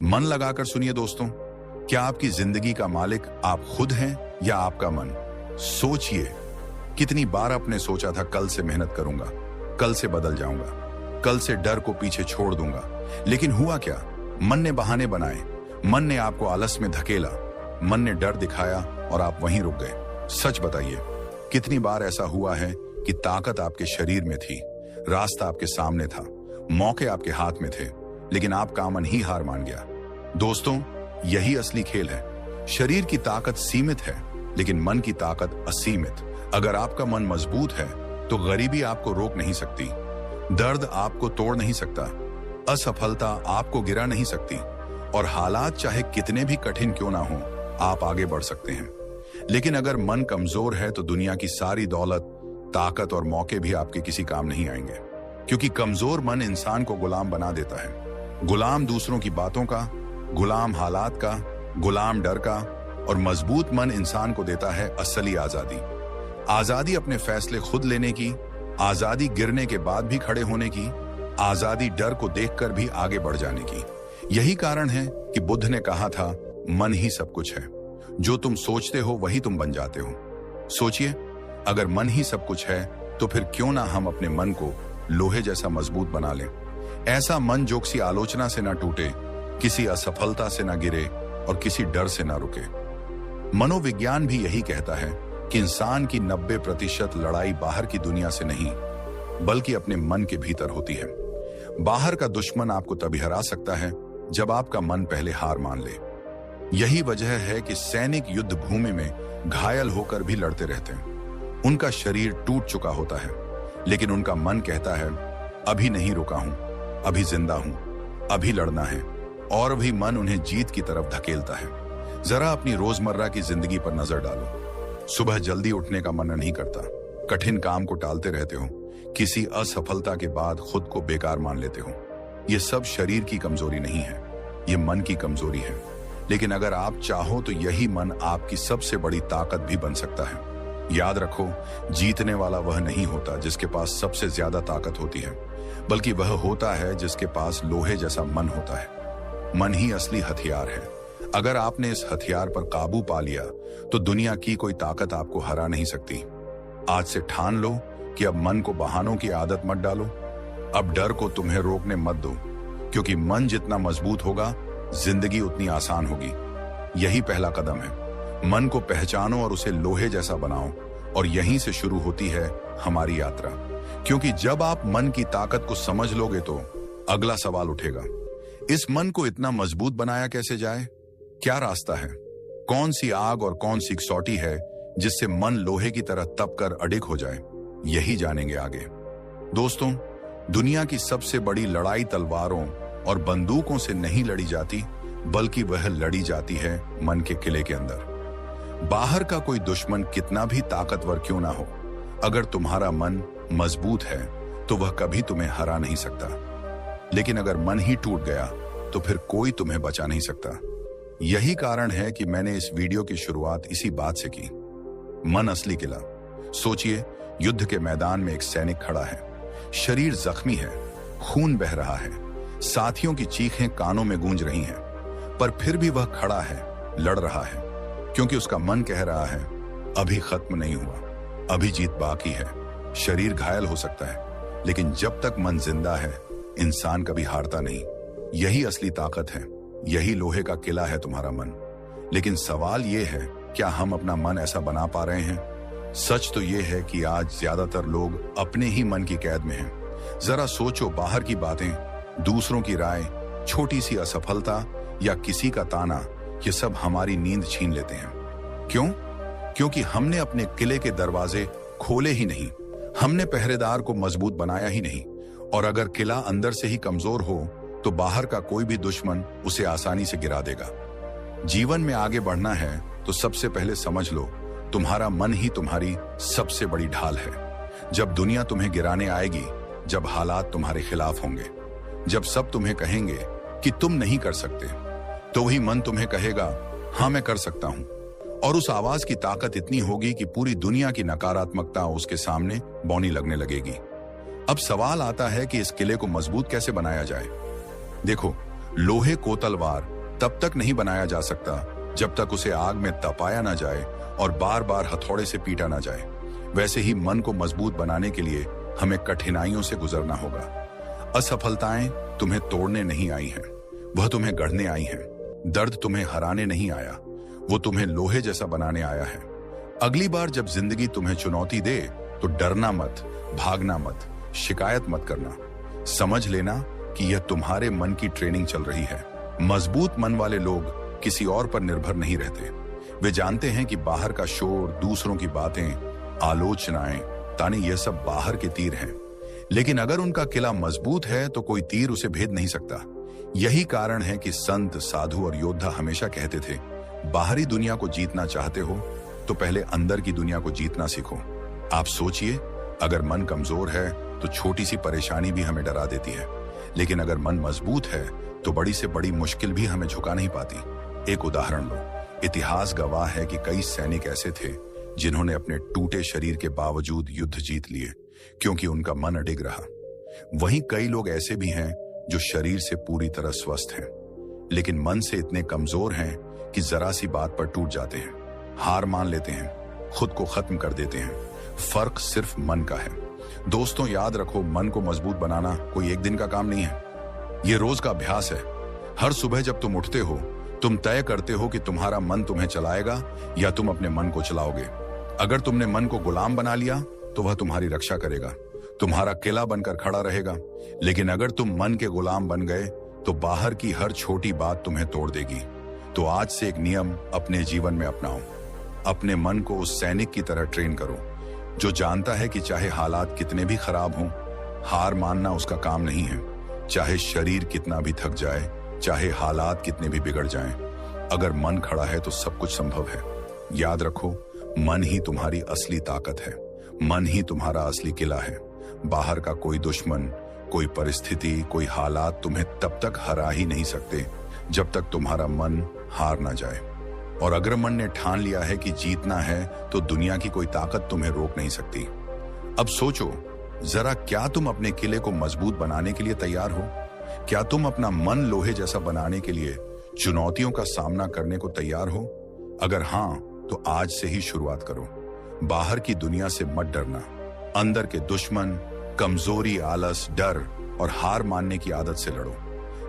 मन लगाकर सुनिए दोस्तों, क्या आपकी जिंदगी का मालिक आप खुद हैं या आपका मन? सोचिए, कितनी बार आपने सोचा था कल से मेहनत करूंगा, कल से बदल जाऊंगा, कल से डर को पीछे छोड़ दूंगा, लेकिन हुआ क्या? मन ने बहाने बनाए, मन ने आपको आलस में धकेला, मन ने डर दिखाया और आप वहीं रुक गए। सच बताइए, कितनी बार ऐसा हुआ है कि ताकत आपके शरीर में थी, रास्ता आपके सामने था, मौके आपके हाथ में थे, लेकिन आपका मन ही हार मान गया। दोस्तों, यही असली खेल है। शरीर की ताकत सीमित है, लेकिन मन की ताकत असीमित। अगर आपका मन मजबूत है तो गरीबी आपको रोक नहीं सकती, दर्द आपको तोड़ नहीं सकता, असफलता आपको गिरा नहीं सकती, और हालात चाहे कितने भी कठिन क्यों ना हो, आप आगे बढ़ सकते हैं। लेकिन अगर मन कमजोर है तो दुनिया की सारी दौलत, ताकत और मौके भी आपके किसी काम नहीं आएंगे, क्योंकि कमजोर मन इंसान को गुलाम बना देता है। गुलाम दूसरों की बातों का, गुलाम हालात का, गुलाम डर का, और मजबूत मन इंसान को देता है असली आजादी। आजादी अपने फैसले खुद लेने की, आजादी गिरने के बाद भी खड़े होने की, आजादी डर को देखकर भी आगे बढ़ जाने की। यही कारण है कि बुद्ध ने कहा था, मन ही सब कुछ है, जो तुम सोचते हो वही तुम बन जाते हो। सोचिए, अगर मन ही सब कुछ है तो फिर क्यों ना हम अपने मन को लोहे जैसा मजबूत बना लें। ऐसा मन जो किसी आलोचना से ना टूटे, किसी असफलता से ना गिरे और किसी डर से ना रुके। मनोविज्ञान भी यही कहता है कि इंसान की 90% लड़ाई बाहर की दुनिया से नहीं, बल्कि अपने मन के भीतर होती है। बाहर का दुश्मन आपको तभी हरा सकता है जब आपका मन पहले हार मान ले। यही वजह है कि सैनिक युद्ध भूमि में घायल होकर भी लड़ते रहते हैं। उनका शरीर टूट चुका होता है, लेकिन उनका मन कहता है, अभी नहीं रुका हूं, अभी जिंदा हूं, अभी लड़ना है, और भी मन उन्हें जीत की तरफ धकेलता है। जरा अपनी रोजमर्रा की जिंदगी पर नजर डालो। सुबह जल्दी उठने का मन नहीं करता, कठिन काम को टालते रहते हो, किसी असफलता के बाद खुद को बेकार मान लेते हो। यह सब शरीर की कमजोरी नहीं है, यह मन की कमजोरी है। लेकिन अगर आप चाहो तो यही मन आपकी सबसे बड़ी ताकत भी बन सकता है। याद रखो, जीतने वाला वह नहीं होता जिसके पास सबसे ज्यादा ताकत होती है, बल्कि वह होता है जिसके पास लोहे जैसा मन होता है। मन ही असली हथियार है। अगर आपने इस हथियार पर काबू पा लिया तो दुनिया की कोई ताकत आपको हरा नहीं सकती। आज से ठान लो कि अब मन को बहानों की आदत मत डालो, अब डर को तुम्हें रोकने मत दो, क्योंकि मन जितना मजबूत होगा, जिंदगी उतनी आसान होगी। यही पहला कदम है। मन को पहचानो और उसे लोहे जैसा बनाओ, और यहीं से शुरू होती है हमारी यात्रा। क्योंकि जब आप मन की ताकत को समझ लोगे तो अगला सवाल उठेगा, इस मन को इतना मजबूत बनाया कैसे जाए? क्या रास्ता है? कौन सी आग और कौन सी कसौटी है जिससे मन लोहे की तरह तप कर अडिग हो जाए? यही जानेंगे आगे। दोस्तों, दुनिया की सबसे बड़ी लड़ाई तलवारों और बंदूकों से नहीं लड़ी जाती, बल्कि वह लड़ी जाती है मन के किले के अंदर। बाहर का कोई दुश्मन कितना भी ताकतवर क्यों ना हो, अगर तुम्हारा मन मजबूत है तो वह कभी तुम्हें हरा नहीं सकता। लेकिन अगर मन ही टूट गया तो फिर कोई तुम्हें बचा नहीं सकता। यही कारण है कि मैंने इस वीडियो की शुरुआत इसी बात से की। मन असली किला। सोचिए, युद्ध के मैदान में एक सैनिक खड़ा है, शरीर जख्मी है, खून बह रहा है, साथियों की चीखें कानों में गूंज रही हैं, पर फिर भी वह खड़ा है, लड़ रहा है, क्योंकि उसका मन कह रहा है, अभी खत्म नहीं हुआ, अभी जीत बाकी है। शरीर घायल हो सकता है, लेकिन जब तक मन जिंदा है, इंसान कभी हारता नहीं। यही असली ताकत है, यही लोहे का किला है तुम्हारा मन। लेकिन सवाल यह है, क्या हम अपना मन ऐसा बना पा रहे हैं? सच तो यह है कि आज ज्यादातर लोग अपने ही मन की कैद में हैं। जरा सोचो, बाहर की बातें, दूसरों की राय, छोटी सी असफलता या किसी का ताना, ये सब हमारी नींद छीन लेते हैं। क्यों? क्योंकि हमने अपने किले के दरवाजे खोले ही नहीं, हमने पहरेदार को मजबूत बनाया ही नहीं। और अगर किला अंदर से ही कमजोर हो तो बाहर का कोई भी दुश्मन उसे आसानी से गिरा देगा। जीवन में आगे बढ़ना है तो सबसे पहले समझ लो, तुम्हारा मन ही तुम्हारी सबसे बड़ी ढाल है। जब दुनिया तुम्हें गिराने आएगी, जब हालात तुम्हारे खिलाफ होंगे, जब सब तुम्हें कहेंगे कि तुम नहीं कर सकते, तो वही मन तुम्हें कहेगा, हाँ मैं कर सकता हूं। और उस आवाज की ताकत इतनी होगी कि पूरी दुनिया की नकारात्मकता उसके सामने बौनी लगने लगेगी। अब सवाल आता है कि इस किले को मजबूत कैसे बनाया जाए। देखो, लोहे को तलवार तब तक नहीं बनाया जा सकता जब तक उसे आग में तपाया ना जाए और बार बार हथौड़े से पीटा ना जाए। वैसे ही मन को मजबूत बनाने के लिए हमें कठिनाइयों से गुजरना होगा। असफलताएं तुम्हें तोड़ने नहीं आई हैं, वह तुम्हें गढ़ने आई हैं। दर्द तुम्हें हराने नहीं आया, वो तुम्हें लोहे जैसा बनाने आया है। अगली बार जब जिंदगी तुम्हें चुनौती दे तो डरना मत, भागना मत, शिकायत मत करना। समझ लेना कि यह तुम्हारे मन की ट्रेनिंग चल रही है। मजबूत मन वाले लोग किसी और पर निर्भर नहीं रहते। वे जानते हैं कि बाहर का शोर, दूसरों की बातें, आलोचनाएं, ताने ये सब बाहर के तीर हैं। लेकिन अगर उनका किला मजबूत है तो कोई तीर उसे भेद नहीं सकता। यही कारण है कि संत, साधु और योद्धा हमेशा कहते थे, बाहरी दुनिया को जीतना चाहते हो तो पहले अंदर की दुनिया को जीतना सीखो। आप सोचिए, अगर मन कमजोर है तो छोटी सी परेशानी भी हमें डरा देती है, लेकिन अगर मन मजबूत है तो बड़ी से बड़ी मुश्किल भी हमें झुका नहीं पाती। एक उदाहरण लो, इतिहास गवाह है कि कई सैनिक ऐसे थे जिन्होंने अपने टूटे शरीर के बावजूद युद्ध जीत लिए, क्योंकि उनका मन अडिग रहा। वहीं कई लोग ऐसे भी हैं जो शरीर से पूरी तरह स्वस्थ हैं, लेकिन मन से इतने कमजोर हैं कि जरा सी बात पर टूट जाते हैं, हार मान लेते हैं, खुद को खत्म कर देते हैं। फर्क सिर्फ मन का है। दोस्तों, याद रखो, मन को मजबूत बनाना कोई एक दिन का काम नहीं है, ये रोज का अभ्यास है। हर सुबह जब तुम उठते हो, तुम तय करते हो कि तुम्हारा मन तुम्हें चलाएगा या तुम अपने मन को चलाओगे। अगर तुमने मन को गुलाम बना लिया तो वह तुम्हारी रक्षा करेगा, तुम्हारा किला बनकर खड़ा रहेगा। लेकिन अगर तुम मन के गुलाम बन गए तो बाहर की हर छोटी बात तुम्हें तोड़ देगी। तो आज से एक नियम अपने जीवन में अपनाओ। अपने मन को उस सैनिक की तरह ट्रेन करो जो जानता है कि चाहे हालात कितने भी खराब हों, हार मानना उसका काम नहीं है। चाहे शरीर कितना भी थक जाए, चाहे हालात कितने भी बिगड़ जाएं, अगर मन खड़ा है तो सब कुछ संभव है। याद रखो, मन ही तुम्हारी असली ताकत है, मन ही तुम्हारा असली किला है। बाहर का कोई दुश्मन, कोई परिस्थिति, कोई हालात तुम्हें तब तक हरा ही नहीं सकते जब तक तुम्हारा मन हार ना जाए। और अगर मन ने ठान लिया है कि जीतना है तो दुनिया की कोई ताकत तुम्हें रोक नहीं सकती। अब सोचो जरा, क्या तुम अपने किले को मजबूत बनाने के लिए तैयार हो? क्या तुम अपना मन लोहे जैसा बनाने के लिए चुनौतियों का सामना करने को तैयार हो? अगर हाँ, तो आज से ही शुरुआत करो। बाहर की दुनिया से मत डरना। अंदर के दुश्मन, कमजोरी, आलस, डर और हार मानने की आदत से लड़ो।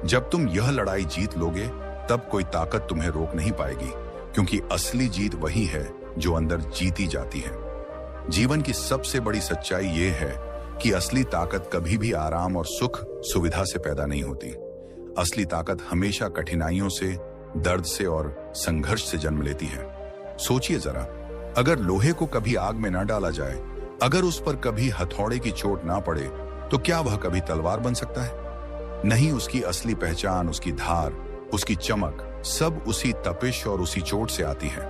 जब तुम यह लड़ाई जीत लोगे तब कोई ताकत तुम्हें रोक नहीं पाएगी, क्योंकि असली जीत वही है जो अंदर जीती जाती है। जीवन की सबसे बड़ी सच्चाई यह है कि असली ताकत कभी भी आराम और सुख सुविधा से पैदा नहीं होती। असली ताकत हमेशा कठिनाइयों से, दर्द से और संघर्ष से जन्म लेती है। सोचिए जरा, अगर लोहे को कभी आग में ना डाला जाए, अगर उस पर कभी हथौड़े की चोट ना पड़े, तो क्या वह कभी तलवार बन सकता है? नहीं, उसकी असली पहचान, उसकी धार, उसकी चमक सब उसी तपिश और उसी चोट से आती है।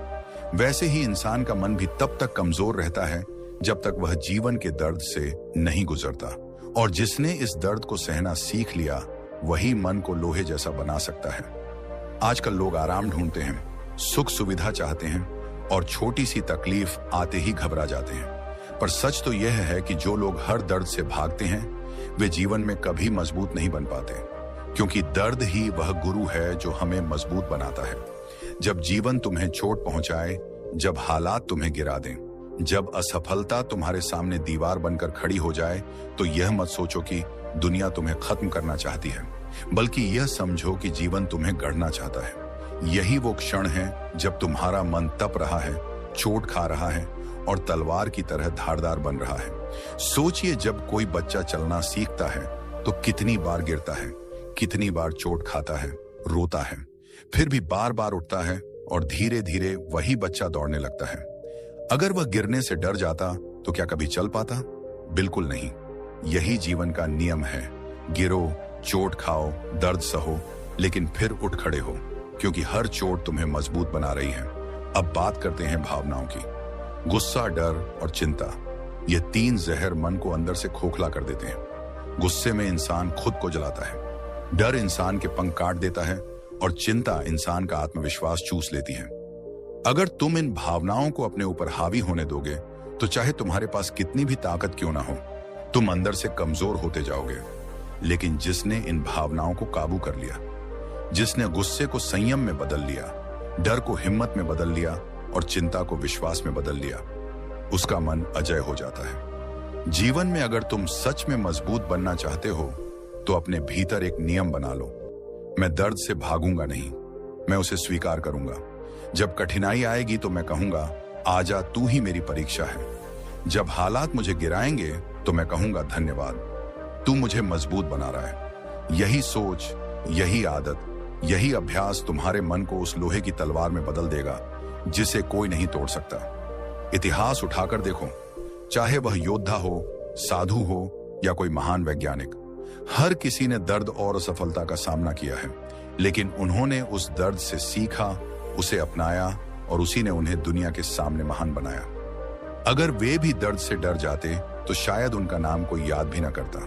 वैसे ही इंसान का मन भी तब तक कमजोर रहता है जब तक वह जीवन के दर्द से नहीं गुजरता। और जिसने इस दर्द को सहना सीख लिया, वही मन को लोहे जैसा बना सकता है। आजकल लोग आराम ढूंढते हैं, सुख सुविधा चाहते हैं और छोटी सी तकलीफ आते ही घबरा जाते हैं। पर सच तो यह है कि जो लोग हर दर्द से भागते हैं, वे जीवन में कभी मजबूत नहीं बन पाते, क्योंकि दर्द ही वह गुरु है जो हमें मजबूत बनाता है। जब जीवन तुम्हें चोट पहुंचाए, जब हालात तुम्हें गिरा दें, जब असफलता तुम्हारे सामने दीवार बनकर खड़ी हो जाए, तो यह मत सोचो कि दुनिया तुम्हें खत्म करना चाहती है, बल्कि यह समझो कि जीवन तुम्हें गढ़ना चाहता है। यही वो क्षण है जब तुम्हारा मन तप रहा है, चोट खा रहा है और तलवार की तरह धारदार बन रहा है। सोचिए, जब कोई बच्चा चलना सीखता है तो कितनी बार गिरता है, कितनी बार चोट खाता है, रोता है, फिर भी बार बार उठता है और धीरे धीरे वही बच्चा दौड़ने लगता है। अगर वह गिरने से डर जाता तो क्या कभी चल पाता? बिल्कुल नहीं। यही जीवन का नियम है। गिरो, चोट खाओ, दर्द सहो, लेकिन फिर उठ खड़े हो, क्योंकि हर चोट तुम्हें मजबूत बना रही है। अब बात करते हैं भावनाओं की। गुस्सा, डर और चिंता, ये तीन जहर मन को अंदर से खोखला कर देते हैं। गुस्से में इंसान खुद को जलाता है, डर इंसान के पंख काट देता है और चिंता इंसान का आत्मविश्वास चूस लेती है। अगर तुम इन भावनाओं को अपने ऊपर हावी होने दोगे तो चाहे तुम्हारे पास कितनी भी ताकत क्यों ना हो, तुम अंदर से कमजोर होते जाओगे। लेकिन जिसने इन भावनाओं को काबू कर लिया, जिसने गुस्से को संयम में बदल लिया, डर को हिम्मत में बदल लिया और चिंता को विश्वास में बदल लिया, उसका मन अजय हो जाता है। जीवन में अगर तुम सच में मजबूत बनना चाहते हो तो अपने भीतर एक नियम बना लो। मैं दर्द से भागूंगा नहीं, मैं उसे स्वीकार करूंगा। जब कठिनाई आएगी तो मैं कहूंगा, आजा तू ही मेरी परीक्षा है। जब हालात मुझे गिराएंगे तो मैं कहूंगा, धन्यवाद, तू मुझे मजबूत बना रहा है। यही सोच, यही आदत, यही अभ्यास तुम्हारे मन को उस लोहे की तलवार में बदल देगा जिसे कोई नहीं तोड़ सकता। इतिहास उठाकर देखो, चाहे वह योद्धा हो, साधु हो या कोई महान वैज्ञानिक, हर किसी ने दर्द और असफलता का सामना किया है, लेकिन उन्होंने उस दर्द से सीखा, उसे अपनाया और उसी ने उन्हें दुनिया के सामने महान बनाया। अगर वे भी दर्द से डर जाते तो शायद उनका नाम कोई याद भी ना करता।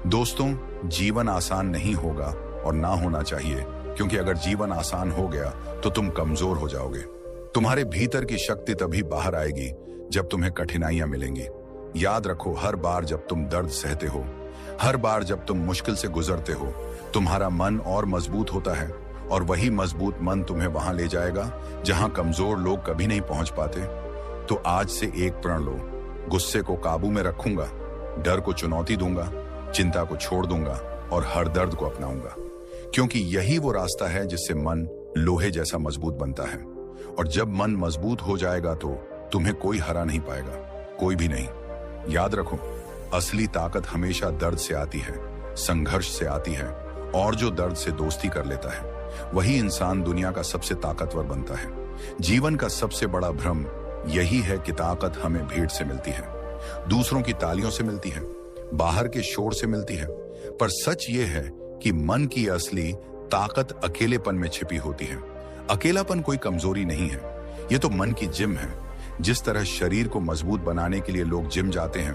दोस्तों, जीवन आसान नहीं होगा और ना होना चाहिए, क्योंकि अगर जीवन आसान हो गया तो तुम कमजोर हो जाओगे। तुम्हारे भीतर की शक्ति तभी बाहर आएगी जब तुम्हें कठिनाइयां मिलेंगी। याद रखो, हर बार जब तुम दर्द सहते हो, हर बार जब तुम मुश्किल से गुजरते हो, तुम्हारा मन और मजबूत होता है और वही मजबूत मन तुम्हें वहां ले जाएगा जहां कमजोर लोग कभी नहीं पहुंच पाते। तो आज से एक प्रण लो, गुस्से को काबू में रखूंगा, डर को चुनौती दूंगा, चिंता को छोड़ दूंगा और हर दर्द को अपनाऊंगा, क्योंकि यही वो रास्ता है जिससे मन लोहे जैसा मजबूत बनता है। और जब मन मजबूत हो जाएगा तो तुम्हें कोई हरा नहीं पाएगा, कोई भी नहीं। याद रखो, असली ताकत हमेशा दर्द से आती है, संघर्ष से आती है, और जो दर्द से दोस्ती कर लेता है वही इंसान दुनिया का सबसे ताकतवर बनता है। जीवन का सबसे बड़ा भ्रम यही है कि ताकत हमें भीड़ से मिलती है, दूसरों की तालियों से मिलती है, बाहर के शोर से मिलती है, पर सच ये है कि मन की असली ताकत अकेलेपन में छिपी होती है। अकेलापन कोई कमजोरी नहीं है, ये तो मन की जिम है। जिस तरह शरीर को मजबूत बनाने के लिए लोग जिम जाते हैं,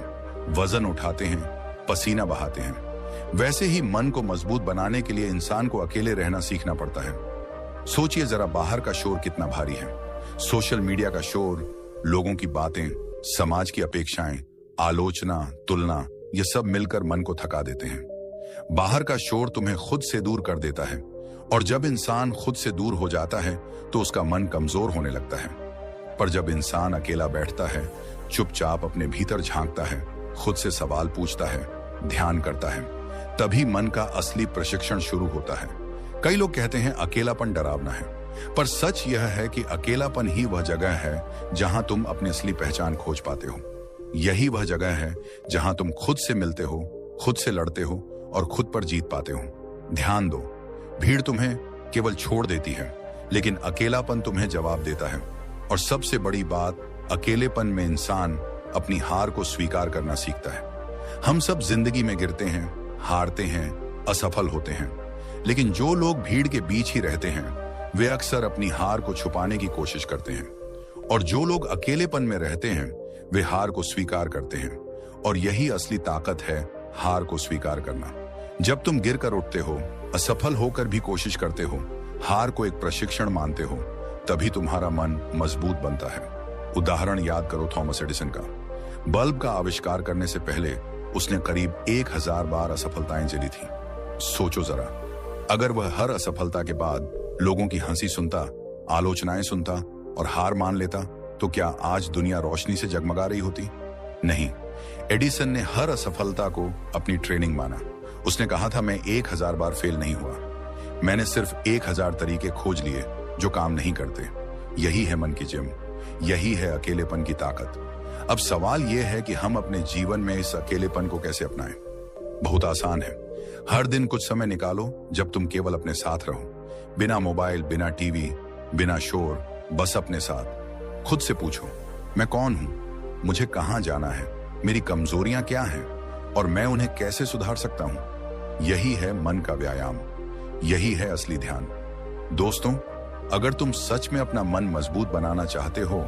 वजन उठाते हैं, पसीना बहाते हैं, वैसे ही मन को मजबूत बनाने के लिए इंसान को अकेले रहना सीखना पड़ता है। सोचिए जरा, बाहर का शोर कितना भारी है, सोशल मीडिया का शोर, लोगों की बातें, समाज की अपेक्षाएं, आलोचना, तुलना, ये सब मिलकर मन को थका देते हैं। बाहर का शोर तुम्हें खुद से दूर कर देता है, और जब इंसान खुद से दूर हो जाता है तो उसका मन कमजोर होने लगता है। पर जब इंसान अकेला बैठता है, चुपचाप अपने भीतर झांकता है, खुद से सवाल पूछता है, ध्यान करता है, तभी मन का असली प्रशिक्षण शुरू होता है। कई लोग कहते हैं अकेलापन डरावना है, पर सच यह है कि अकेलापन ही वह जगह है जहां तुम अपनी असली पहचान खोज पाते हो। यही वह जगह है जहां तुम खुद से मिलते हो, खुद से लड़ते हो और खुद पर जीत पाते हो। ध्यान दो, भीड़ तुम्हें केवल छोड़ देती है, लेकिन अकेलापन तुम्हें जवाब देता है। और सबसे बड़ी बात, अकेलेपन में इंसान अपनी हार को स्वीकार करना सीखता है। हम सब जिंदगी में गिरते हैं, हारते हैं, असफल होते हैं, लेकिन जो लोग भीड़ के बीच ही रहते हैं वे अक्सर अपनी हार को छुपाने की कोशिश करते हैं, और जो लोग अकेलेपन में रहते हैं वे हार को स्वीकार करते हैं। और यही असली ताकत है, हार को स्वीकार करना। जब तुम गिर कर उठते हो, असफल होकर भी कोशिश करते हो, हार को एक प्रशिक्षण मानते हो, तभी तुम्हारा मन मजबूत बनता है। उदाहरण याद करो थॉमस एडिसन का। बल्ब का आविष्कार करने से पहले उसने करीब 1000 बार असफलताएं झेली थी। सोचो जरा, अगर वह हर असफलता के बाद लोगों की हंसी सुनता, आलोचनाएं सुनता और हार मान लेता, तो क्या आज दुनिया रोशनी से जगमगा रही होती? नहीं। एडिसन ने हर असफलता को अपनी ट्रेनिंग माना। उसने कहा था, मैं 1000 बार फेल नहीं हुआ, मैंने सिर्फ 1000 तरीके खोज लिए जो काम नहीं करते। यही है मन की जिम, यही है अकेलेपन की ताकत। अब सवाल यह है कि हम अपने जीवन में इस अकेलेपन को कैसे अपनाएं। बहुत आसान है। हर दिन कुछ समय निकालो जब तुम केवल अपने साथ रहो, बिना मोबाइल, बिना टीवी, बिना शोर, बस अपने साथ। खुद से पूछो, मैं कौन हूं, मुझे कहां जाना है, मेरी कमजोरियां क्या हैं और मैं उन्हें कैसे सुधार सकता हूं। यही है मन का व्यायाम, यही है असली ध्यान। दोस्तों, अगर तुम सच में अपना मन मजबूत बनाना चाहते हो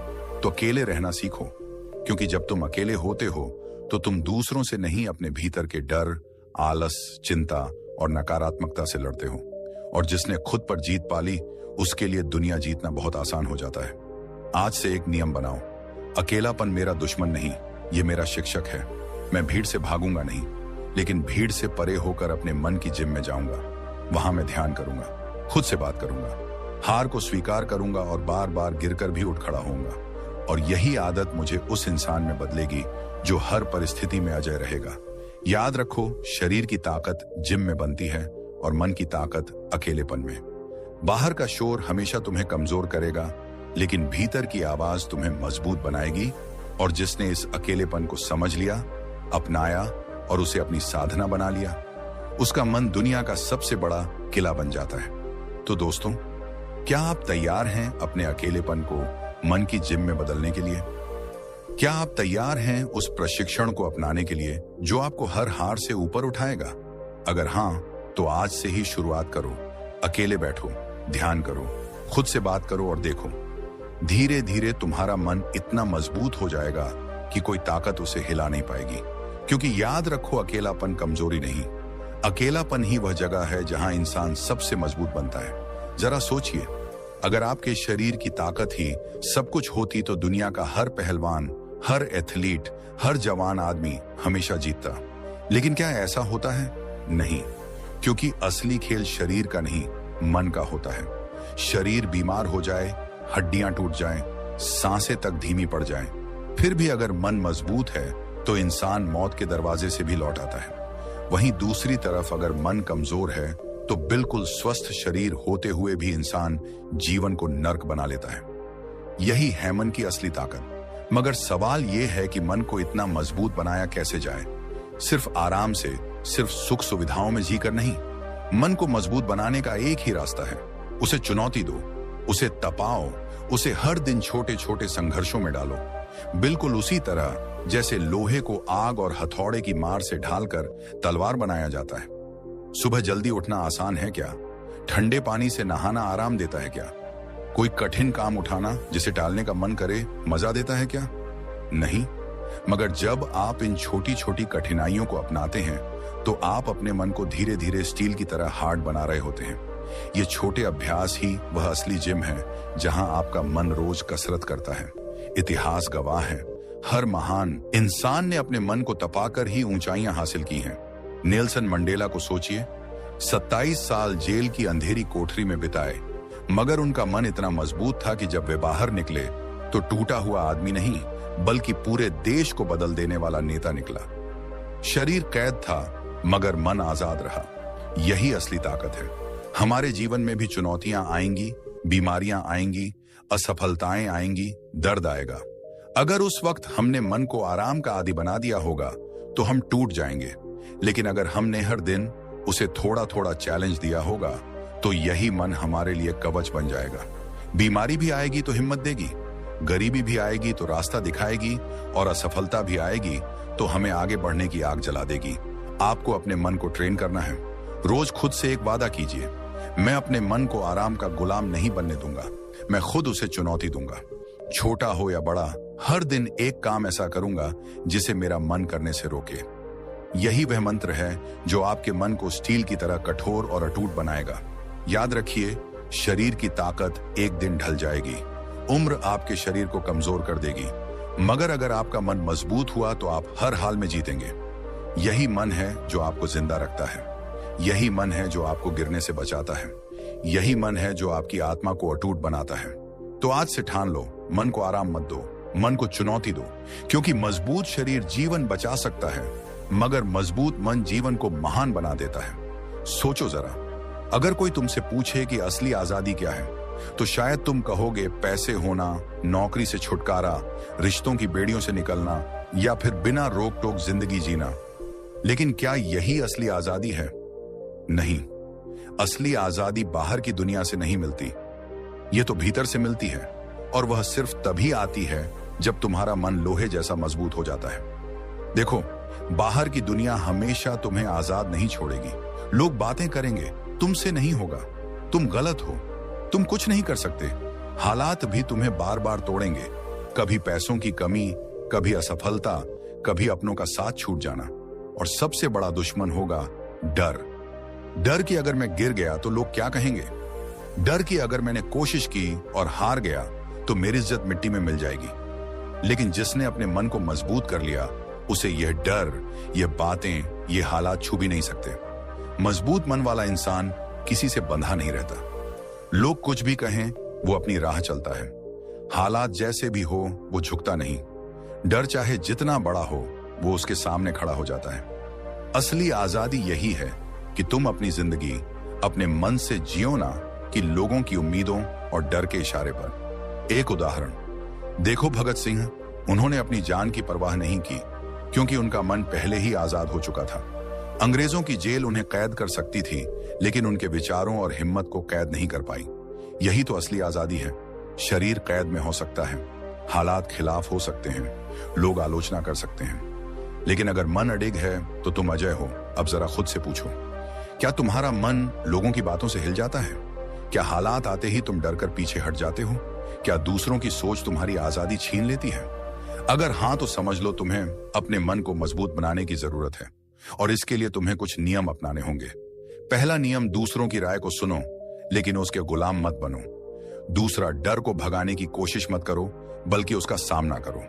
तो अकेले रहना सीखो, क्योंकि जब तुम अकेले होते हो तो तुम दूसरों से नहीं, अपने भीतर के डर, आलस, चिंता और नकारात्मकता से लड़ते हो। और जिसने खुद पर जीत पाली उसके लिए दुनिया जीतना बहुत आसान हो जाता है। आज से एक नियम बनाओ, अकेलापन मेरा दुश्मन नहीं, ये मेरा शिक्षक है। मैं भीड़ से भागूंगा नहीं, लेकिन भीड़ से परे होकर अपने मन की जिम में जाऊंगा। वहां मैं ध्यान करूंगा, खुद से बात करूंगा, हार को स्वीकार करूंगा और बार बार गिरकर भी उठ खड़ा होऊंगा। और यही आदत मुझे उस इंसान में बदलेगी जो हर परिस्थिति में अजय रहेगा। याद रखो, शरीर की ताकत जिम में बनती है और मन की ताकत अकेलेपन में। बाहर का शोर हमेशा तुम्हें कमजोर करेगा, लेकिन भीतर की आवाज तुम्हें मजबूत बनाएगी। और जिसने इस अकेलेपन को समझ लिया, अपनाया और उसे अपनी साधना बना लिया, उसका मन दुनिया का सबसे बड़ा किला बन जाता है। तो दोस्तों, क्या आप तैयार हैं अपने अकेलेपन को मन की जिम में बदलने के लिए? क्या आप तैयार हैं उस प्रशिक्षण को अपनाने के लिए जो आपको हर हार से ऊपर उठाएगा? अगर हां, तो आज से ही शुरुआत करो। अकेले बैठो, ध्यान करो, खुद से बात करो और देखो, धीरे धीरे तुम्हारा मन इतना मजबूत हो जाएगा कि कोई ताकत उसे हिला नहीं पाएगी। क्योंकि याद रखो, अकेलापन कमजोरी नहीं, अकेलापन ही वह जगह है जहां इंसान सबसे मजबूत बनता है। जरा सोचिए, अगर आपके शरीर की ताकत ही सब कुछ होती तो दुनिया का हर पहलवान, हर एथलीट, हर जवान आदमी हमेशा जीतता। लेकिन क्या ऐसा होता है? नहीं, क्योंकि असली खेल शरीर का नहीं, मन का होता है। शरीर बीमार हो जाए, हड्डियां टूट जाएं, सांसें तक धीमी पड़ जाएं, फिर भी अगर मन मजबूत है तो इंसान मौत के दरवाजे से भी लौट आता है। वहीं दूसरी तरफ अगर मन कमजोर है तो बिल्कुल स्वस्थ शरीर होते हुए भी इंसान जीवन को नर्क बना लेता है। यही है मन की असली ताकत। मगर सवाल यह है कि मन को इतना मजबूत बनाया कैसे जाए? सिर्फ आराम से, सिर्फ सुख सुविधाओं में जीकर नहीं। मन को मजबूत बनाने का एक ही रास्ता है, उसे चुनौती दो, उसे तपाओ, उसे हर दिन छोटे छोटे संघर्षों में डालो। बिल्कुल उसी तरह जैसे लोहे को आग और हथौड़े की मार से ढालकर तलवार बनाया जाता है। सुबह जल्दी उठना आसान है क्या? ठंडे पानी से नहाना आराम देता है क्या? कोई कठिन काम उठाना जिसे टालने का मन करे मजा देता है क्या? नहीं। मगर जब आप इन छोटी छोटी कठिनाइयों को अपनाते हैं तो आप अपने मन को धीरे धीरे स्टील की तरह हार्ड बना रहे होते हैं। ये छोटे अभ्यास ही वह असली जिम है जहां आपका मन रोज कसरत करता है। इतिहास गवाह है, हर महान इंसान ने अपने मन को तपाकर ही ऊंचाइयां हासिल की हैं। नेल्सन मंडेला को सोचिए, 27 साल जेल की अंधेरी कोठरी में बिताए, मगर उनका मन इतना मजबूत था कि जब वे बाहर निकले तो टूटा हुआ आदमी नहीं, बल्कि पूरे देश को बदल देने वाला नेता निकला। शरीर कैद था मगर मन आजाद रहा। यही असली ताकत है। हमारे जीवन में भी चुनौतियां आएंगी, बीमारियां आएंगी, असफलताएं आएंगी, दर्द आएगा। अगर उस वक्त हमने मन को आराम का आदी बना दिया होगा तो हम टूट जाएंगे। लेकिन अगर हमने हर दिन उसे थोड़ा थोड़ा चैलेंज दिया होगा तो यही मन हमारे लिए कवच बन जाएगा। बीमारी भी आएगी तो हिम्मत देगी, गरीबी भी आएगी तो रास्ता दिखाएगी, और असफलता भी आएगी तो हमें आगे बढ़ने की आग जला देगी। आपको अपने मन को ट्रेन करना है। रोज खुद से एक वादा कीजिए, मैं अपने मन को आराम का गुलाम नहीं बनने दूंगा, मैं खुद उसे चुनौती दूंगा। छोटा हो या बड़ा, हर दिन एक काम ऐसा करूंगा जिसे मेरा मन करने से रोके। यही वह मंत्र है जो आपके मन को स्टील की तरह कठोर और अटूट बनाएगा। याद रखिए, शरीर की ताकत एक दिन ढल जाएगी, उम्र आपके शरीर को कमजोर कर देगी, मगर अगर आपका मन मजबूत हुआ तो आप हर हाल में जीतेंगे। यही मन है जो आपको जिंदा रखता है, यही मन है जो आपको गिरने से बचाता है, यही मन है जो आपकी आत्मा को अटूट बनाता है। तो आज से ठान लो, मन को आराम मत दो, मन को चुनौती दो, क्योंकि मजबूत शरीर जीवन बचा सकता है, मगर मजबूत मन जीवन को महान बना देता है। सोचो जरा, अगर कोई तुमसे पूछे कि असली आजादी क्या है, तो शायद तुम कहोगे पैसे होना, नौकरी से छुटकारा, रिश्तों की बेड़ियों से निकलना, या फिर बिना रोक टोक जिंदगी जीना। लेकिन क्या यही असली आजादी है? नहीं। असली आजादी बाहर की दुनिया से नहीं मिलती, ये तो भीतर से मिलती है, और वह सिर्फ तभी आती है जब तुम्हारा मन लोहे जैसा मजबूत हो जाता है। देखो, बाहर की दुनिया हमेशा तुम्हें आजाद नहीं छोड़ेगी। लोग बातें करेंगे, तुमसे नहीं होगा, तुम गलत हो, तुम कुछ नहीं कर सकते। हालात भी तुम्हें बार बार तोड़ेंगे, कभी पैसों की कमी, कभी असफलता, कभी अपनों का साथ छूट जाना। और सबसे बड़ा दुश्मन होगा डर। डर कि अगर मैं गिर गया तो लोग क्या कहेंगे, डर कि अगर मैंने कोशिश की और हार गया तो मेरी इज्जत मिट्टी में मिल जाएगी। लेकिन जिसने अपने मन को मजबूत कर लिया, उसे यह डर, ये बातें, ये हालात छू भी नहीं सकते। मजबूत मन वाला इंसान किसी से बंधा नहीं रहता, लोग कुछ भी कहें, वो अपनी राह चलता है। हालात जैसे भी हो, वो झुकता नहीं। डर चाहे जितना बड़ा हो, वो उसके सामने खड़ा हो जाता है। असली आजादी यही है कि तुम अपनी जिंदगी अपने मन से जियो ना कि लोगों की उम्मीदों और डर के इशारे पर। एक उदाहरण देखो, भगत सिंह, उन्होंने अपनी जान की परवाह नहीं की क्योंकि उनका मन पहले ही आजाद हो चुका था। अंग्रेजों की जेल उन्हें कैद कर सकती थी, लेकिन उनके विचारों और हिम्मत को कैद नहीं कर पाई। यही तो असली आजादी है। शरीर कैद में हो सकता है, हालात खिलाफ हो सकते हैं, लोग आलोचना कर सकते हैं, लेकिन अगर मन अडिग है तो तुम अजय हो। अब जरा खुद से पूछो, क्या तुम्हारा मन लोगों की बातों से हिल जाता है? क्या हालात आते ही तुम डरकर पीछे हट जाते हो? क्या दूसरों की सोच तुम्हारी आजादी छीन लेती है? अगर हाँ, तो समझ लो तुम्हें अपने मन को मजबूत बनाने की जरूरत है, और इसके लिए तुम्हें कुछ नियम अपनाने होंगे। पहला नियम, दूसरों की राय को सुनो, लेकिन उसके गुलाम मत बनो। दूसरा, डर को भगाने की कोशिश मत करो, बल्कि उसका सामना करो।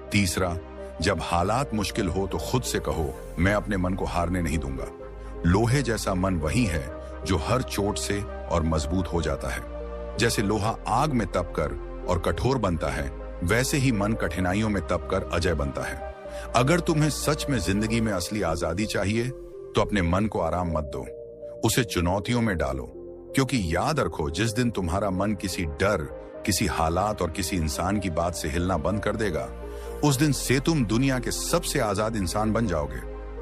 तीसरा, जब हालात मुश्किल हो तो खुद से कहो, मैं अपने मन को हारने नहीं दूंगा। लोहे जैसा मन वही है जो हर चोट से और मजबूत हो जाता है। जैसे लोहा आग में तपकर और कठोर बनता है, वैसे ही मन कठिनाइयों में तपकर अजय बनता है। अगर तुम्हें सच में जिंदगी में असली आजादी चाहिए, तो अपने मन को आराम मत दो, उसे चुनौतियों में डालो। क्योंकि याद रखो, जिस दिन तुम्हारा मन किसी डर, किसी हालात और किसी इंसान की बात से हिलना बंद कर देगा, उस दिन से तुम दुनिया के सबसे आजाद इंसान बन जाओगे।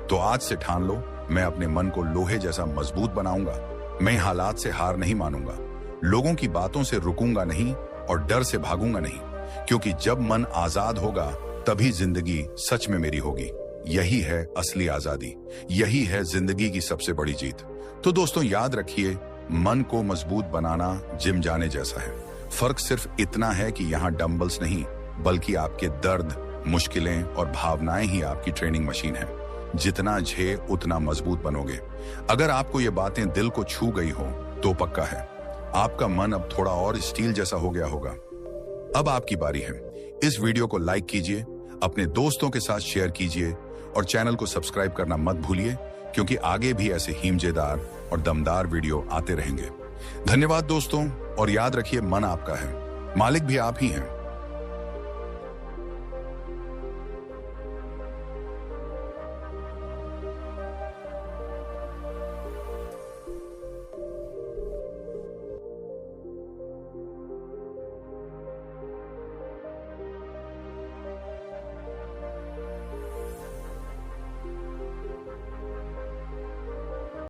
तो आज से ठान लो, मैं अपने मन को लोहे जैसा मजबूत बनाऊंगा। मैं हालात से हार नहीं मानूंगा, लोगों की बातों से रुकूंगा नहीं और डर से भागूंगा नहीं। क्योंकि जब मन आजाद होगा, तभी जिंदगी सच में मेरी होगी। यही है असली आजादी, यही है जिंदगी की सबसे बड़ी जीत। तो दोस्तों, याद रखिए, मन को मजबूत बनाना जिम जाने जैसा है। फर्क सिर्फ इतना है कि यहाँ डंबल्स नहीं, बल्कि आपके दर्द, मुश्किलें और भावनाएं ही आपकी ट्रेनिंग मशीन है। जितना झे उतना मजबूत बनोगे। अगर आपको ये बातें दिल को छू गई हो, तो पक्का है आपका मन अब थोड़ा और स्टील जैसा हो गया होगा। अब आपकी बारी है। इस वीडियो को लाइक कीजिए, अपने दोस्तों के साथ शेयर कीजिए और चैनल को सब्सक्राइब करना मत भूलिए, क्योंकि आगे भी ऐसे हीमजेदार और दमदार वीडियो आते रहेंगे। धन्यवाद दोस्तों, और याद रखिए, मन आपका है, मालिक भी आप ही हैं।